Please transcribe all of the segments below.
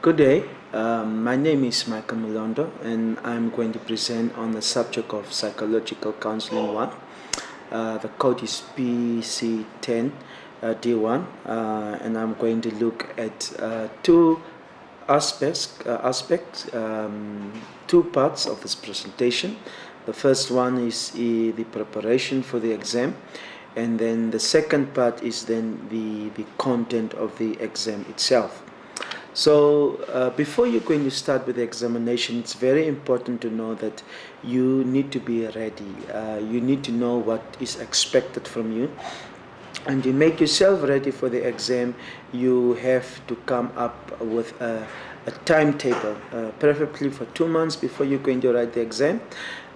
Good day. My name is Michael Malondo, and I'm going to present on the subject of Psychological Counseling 1. The code is PC10D1, and I'm going to look at two two parts of this presentation. The first one is the preparation for the exam, and then the second part is then the content of the exam itself. So before you're going to start with the examination, it's very important to know that you need to be ready. You need to know what is expected from you. And to make yourself ready for the exam, you have to come up with a timetable, preferably for 2 months before you're going to write the exam,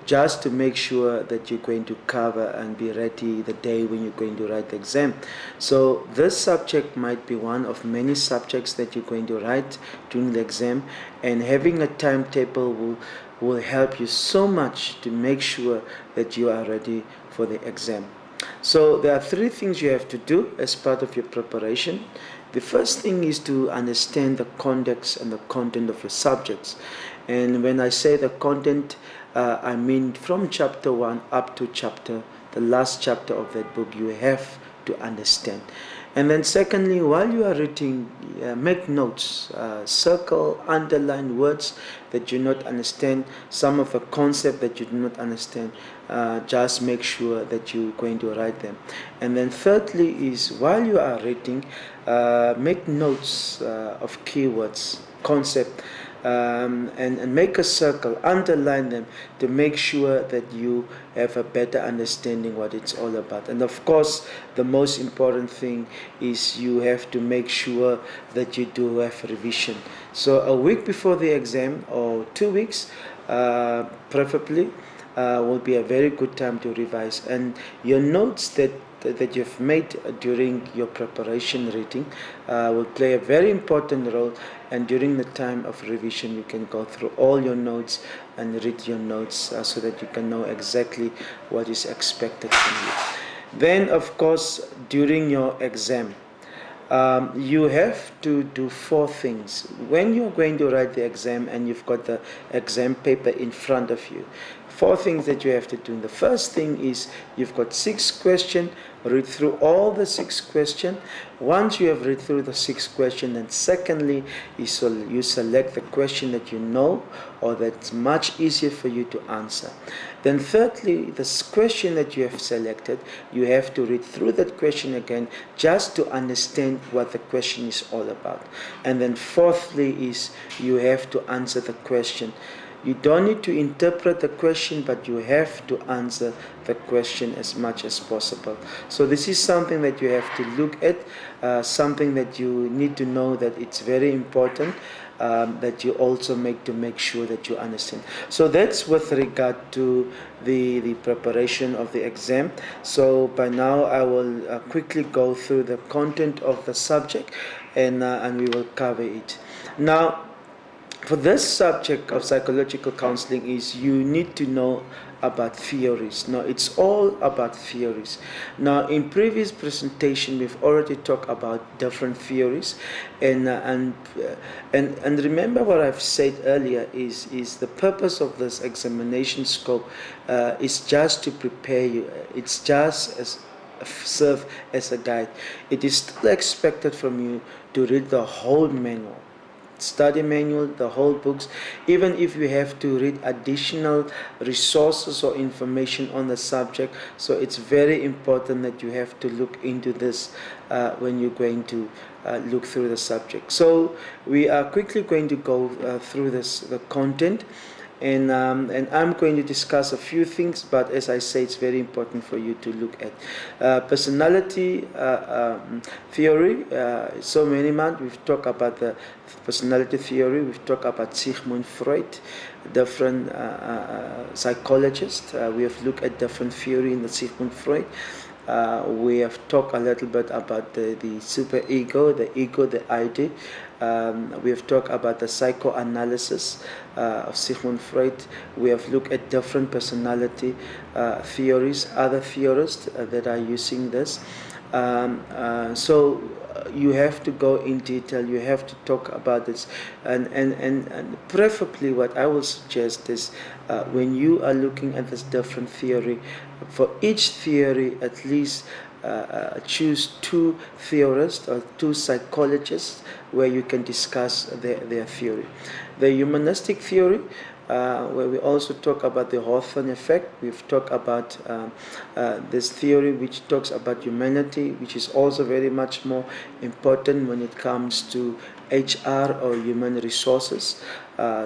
just to make sure that you're going to cover and be ready the day when you're going to write the exam. So this subject might be one of many subjects that you're going to write during the exam, and having a timetable will help you so much to make sure that you are ready for the exam. So there are 3 things you have to do as part of your preparation. The first thing is to understand the context and the content of your subjects. And when I say the content, I mean from chapter 1 up to the last chapter of that book, you have to understand. And then secondly, while you are reading, make notes, circle, underline words that you not understand, some of the concept that you do not understand, just make sure that you're going to write them. And then thirdly is, while you are reading, make notes of keywords, concept, and make a circle, underline them to make sure that you have a better understanding what it's all about. And of course, the most important thing is you have to make sure that you do have revision. So a week before the exam, or 2 weeks preferably, will be a very good time to revise. And your notes that you've made during your preparation reading will play a very important role, and during the time of revision you can go through all your notes and read your notes so that you can know exactly what is expected from you. Then of course, during your exam, you have to do 4 things. When you're going to write the exam and you've got the exam paper in front of you, 4 things that you have to do. The first thing is, you've got 6 questions. Read through all the 6 questions. Once you have read through the 6 questions, and secondly is you select the question that you know or that's much easier for you to answer. Then thirdly, this question that you have selected, you have to read through that question again just to understand what the question is all about. And then fourthly is, you have to answer the question. You don't need to interpret the question, but you have to answer the question as much as possible. So this is something that you have to look at, something that you need to know that it's very important, that you also make sure that you understand. So that's with regard to the preparation of the exam. So by now I will quickly go through the content of the subject, and we will cover it. Now, for this subject of psychological counseling, is you need to know about theories. Now, it's all about theories. Now, in previous presentation, we've already talked about different theories, and remember what I've said earlier is the purpose of this examination scope is just to prepare you. It's just serve as a guide. It is still expected from you to read the whole manual, study manual, the whole books, even if you have to read additional resources or information on the subject. So it's very important that you have to look into this when you're going to look through the subject. So we are quickly going to go through the content, and I'm going to discuss a few things, but as I say, it's very important for you to look at personality theory. So many months we've talked about the personality theory. We've talked about Sigmund Freud, different psychologists. We have looked at different theory in the Sigmund Freud. We have talked a little bit about the superego, the ego, the ID. We have talked about the psychoanalysis of Sigmund Freud. We have looked at different personality theories, other theorists that are using this. You have to go in detail, you have to talk about this, and preferably what I will suggest is when you are looking at this different theory, for each theory at least choose two theorists or two psychologists where you can discuss their theory. The humanistic theory, where we also talk about the Hawthorne effect. We've talked about this theory which talks about humanity, which is also very much more important when it comes to HR or human resources.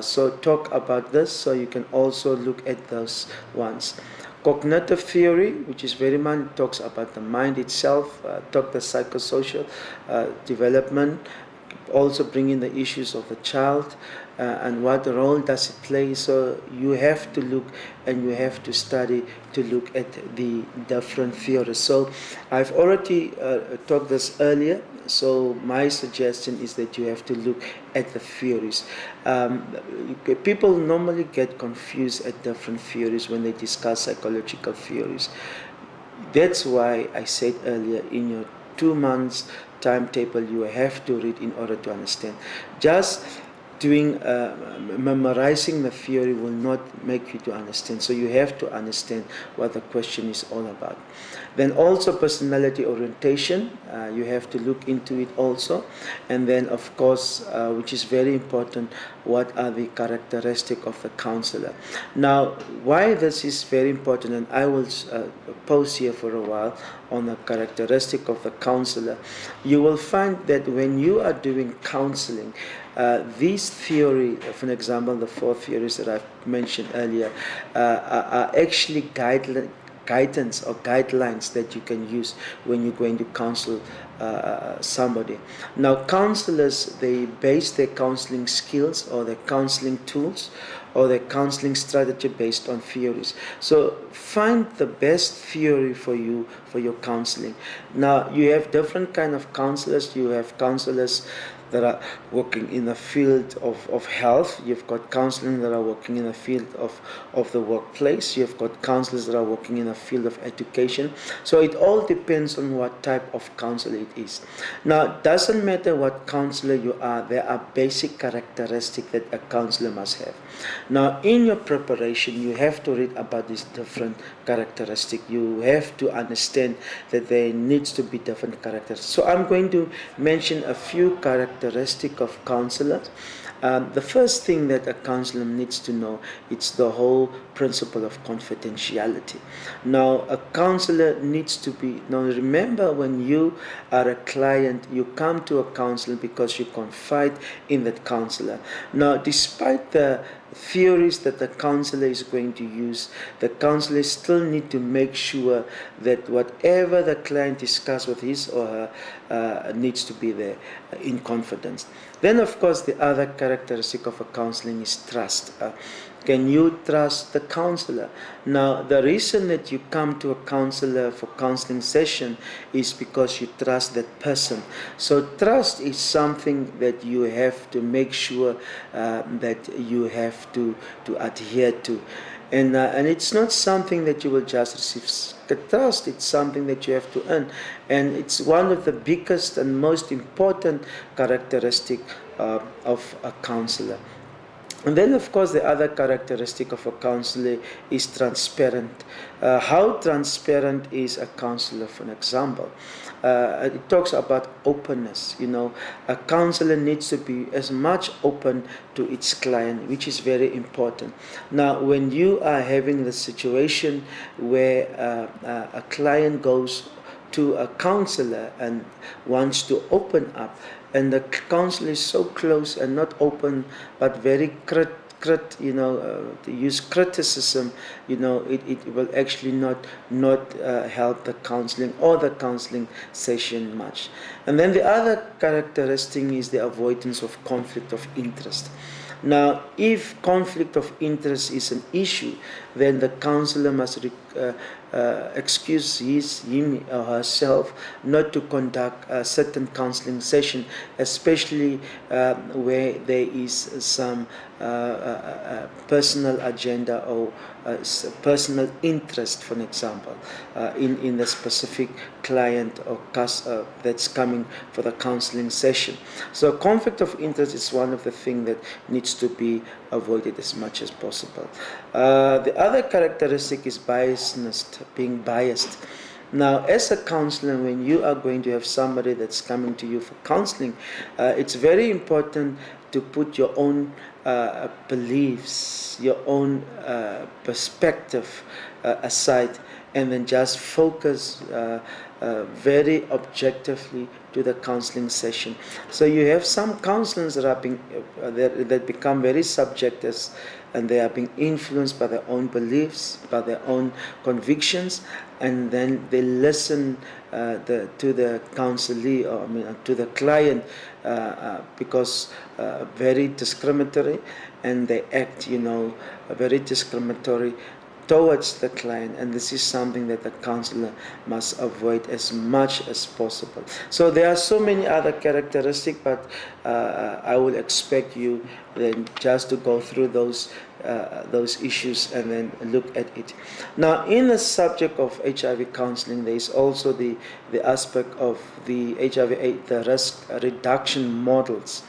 So talk about this so you can also look at those ones. Cognitive theory, which is very much talks about the mind itself, talk the psychosocial development, also bring in the issues of the child and what role does it play. So you have to look and you have to study to look at the different theories. So I've already talked this earlier. So my suggestion is that you have to look at the theories. People normally get confused at different theories when they discuss psychological theories. That's why I said earlier, in your 2 months timetable you have to read in order to understand. Just doing memorizing the theory will not make you to understand. So you have to understand what the question is all about. Then also personality orientation, you have to look into it also. And then of course, which is very important, what are the characteristics of the counselor. Now, why this is very important, and I will pause here for a while on the characteristic of the counselor. You will find that when you are doing counseling, these theory, for example, the 4 theories that I've mentioned earlier, are actually guidance or guidelines that you can use when you're going to counsel somebody. Now, counselors, they base their counseling skills or their counseling tools or their counseling strategy based on theories. So find the best theory for you for your counseling. Now, you have different kind of counselors. You have counselors that are working in the field of health. You've got counseling that are working in the field of the workplace. You've got counselors that are working in the field of education. So it all depends on what type of counselor it is. Now, it doesn't matter what counselor you are, there are basic characteristics that a counselor must have. Now, in your preparation, you have to read about these different characteristics. You have to understand that there needs to be different characteristics. So I'm going to mention a few characteristics of counselors. The first thing that a counselor needs to know, it's the whole principle of confidentiality. Now, a counselor needs to be, now remember, when you are a client, you come to a counselor because you confide in that counselor. Now, despite the theories that the counselor is going to use, the counselor still need to make sure that whatever the client discusses with his or her needs to be there in confidence. Then, of course, the other characteristic of a counseling is trust. Can you trust the counselor? Now, the reason that you come to a counselor for counseling session is because you trust that person. So trust is something that you have to make sure that you have to adhere to. And it's not something that you will just receive. The trust, it's something that you have to earn. And it's one of the biggest and most important characteristic of a counselor. And then, of course, the other characteristic of a counselor is transparent. How transparent is a counselor, for example? It talks about openness. You know, a counselor needs to be as much open to its client, which is very important. Now, when you are having the situation where a client goes to a counselor and wants to open up, and the counselor is so close and not open, but very to use criticism, it will actually not help the counseling or the counseling session much. And then the other characteristic is the avoidance of conflict of interest. Now, if conflict of interest is an issue, then the counselor must excuse him or herself not to conduct a certain counseling session, especially where there is some personal agenda or personal interest, for example, in the specific client or that's coming for the counseling session. So conflict of interest is one of the things that needs to be avoided as much as possible. The other characteristic is biasness, being biased. Now, as a counselor, when you are going to have somebody that's coming to you for counseling, it's very important to put your own beliefs, your own perspective aside, and then just focus very objectively to the counseling session. So you have some counselors that are that become very subjective, and they are being influenced by their own beliefs, by their own convictions, and then they listen to the counselee, or to the client, because very discriminatory, and they act, very discriminatory towards the client, and this is something that the counselor must avoid as much as possible. So there are so many other characteristics, but I will expect you then just to go through those issues and then look at it. Now, in the subject of HIV counseling, there is also the aspect of the HIV/AIDS, the risk reduction models.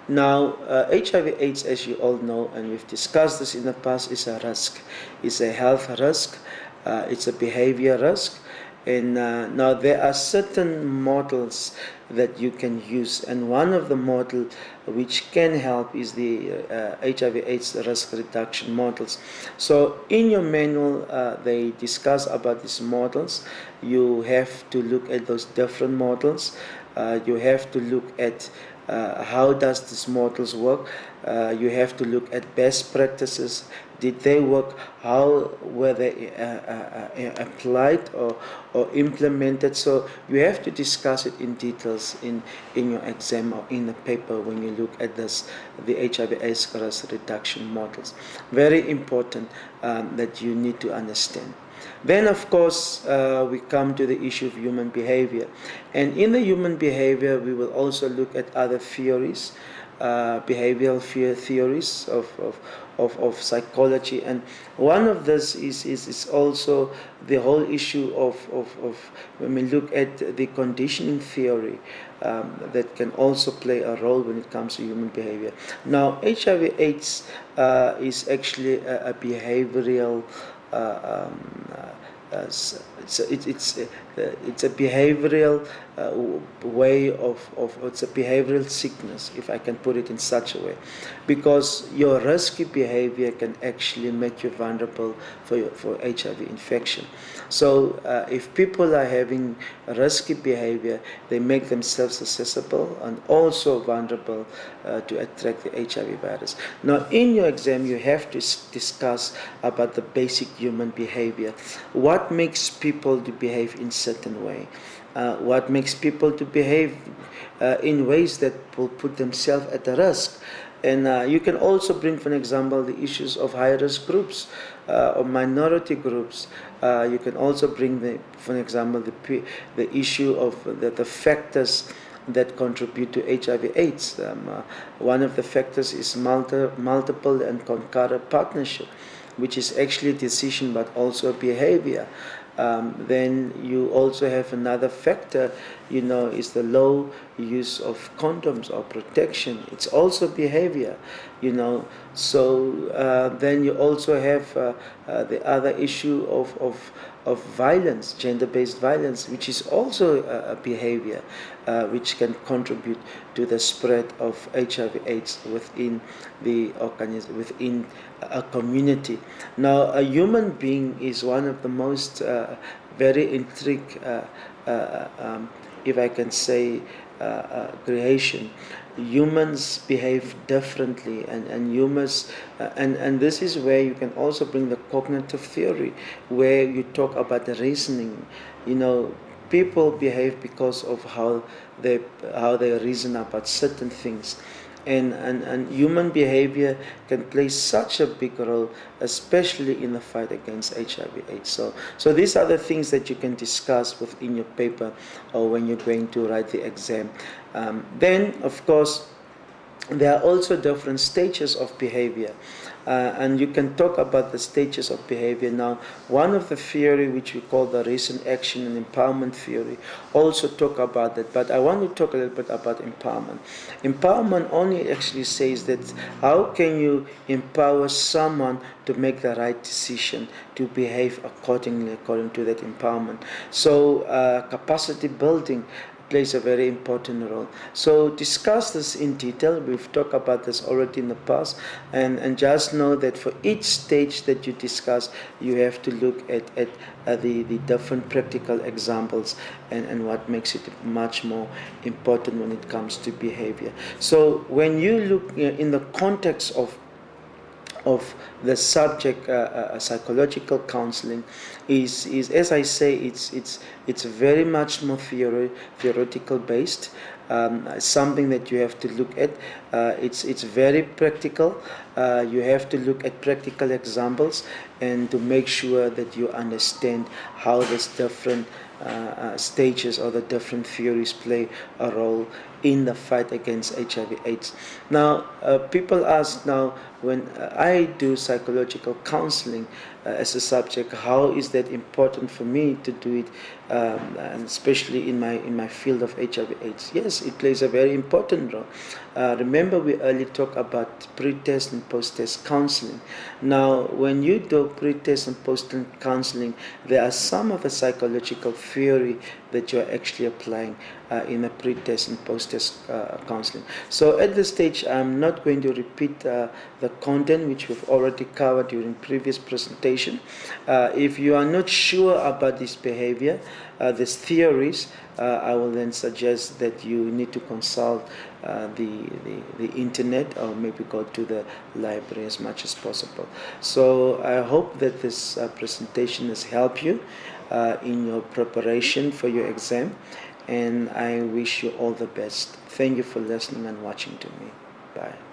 Now, HIV/AIDS, as you all know, and we've discussed this in the past, is a risk. It's a health risk. It's a behavior risk. And now there are certain models that you can use, and one of the models which can help is the HIV/AIDS risk reduction models. So in your manual, they discuss about these models. You have to look at those different models. You have to look at how does these models work. You have to look at best practices. Did they work? How were they applied or implemented? So you have to discuss it in details in your exam or in the paper when you look at the HIV/AIDS risk reduction models. Very important that you need to understand. Then, of course, we come to the issue of human behavior. And in the human behavior, we will also look at other theories, behavioral theories of psychology. And one of this is also the whole issue of when we look at the conditioning theory, that can also play a role when it comes to human behavior. Now, HIV/AIDS is actually a behavioral it's a behavioral way of it's a behavioral sickness, if I can put it in such a way, because your risky behavior can actually make you vulnerable for HIV infection. So if people are having risky behavior, they make themselves accessible and also vulnerable to attract the HIV virus. Now, in your exam, you have to discuss about the basic human behavior. What makes people to behave in certain way? What makes people to behave in ways that will put themselves at a risk? And you can also bring, for example, the issues of high-risk groups or minority groups. You can also bring, for example, the issue of the factors that contribute to HIV/AIDS. One of the factors is multiple and concurrent partnership, which is actually a decision but also a behavior. Then you also have another factor, is the low use of condoms or protection. It's also behavior, So then you also have the other issue of violence, gender-based violence, which is also a behavior which can contribute to the spread of HIV/AIDS within the organism, within a community. Now, a human being is one of the most very intrigued, if I can say, creation. Humans behave differently, and humans, and this is where you can also bring the cognitive theory, where you talk about the reasoning. People behave because of how they reason about certain things. and human behavior can play such a big role, especially in the fight against HIV/AIDS. So these are the things that you can discuss within your paper or when you're going to write the exam. Then, of course, there are also different stages of behavior, and you can talk about the stages of behavior. Now, one of the theory which we call the recent action and empowerment theory also talk about that, but I want to talk a little bit about empowerment. Empowerment only actually says that how can you empower someone to make the right decision, to behave accordingly according to that empowerment. So capacity building plays a very important role. So discuss this in detail. We've talked about this already in the past, and just know that for each stage that you discuss, you have to look at the different practical examples and what makes it much more important when it comes to behavior. So when you look in the context of the subject, psychological counseling is as I say, it's very much more theoretical based, something that you have to look at. It's very practical. You have to look at practical examples and to make sure that you understand how these different stages or the different theories play a role in the fight against HIV/AIDS. Now, people ask now, when I do psychological counseling as a subject, how is that important for me to do it, and especially in my field of HIV/AIDS? Yes, it plays a very important role. Remember, we earlier talked about pre-test and post-test counseling. Now, when you do pre-test and post-test counseling, there are some of the psychological theory that you're actually applying in a pre-test and post-test counseling. So at this stage, I'm not going to repeat the content which we've already covered during previous presentation. If you are not sure about this behavior, these theories, I will then suggest that you need to consult the internet, or maybe go to the library as much as possible. So I hope that this presentation has helped you in your preparation for your exam, and I wish you all the best. Thank you for listening and watching to me. Bye.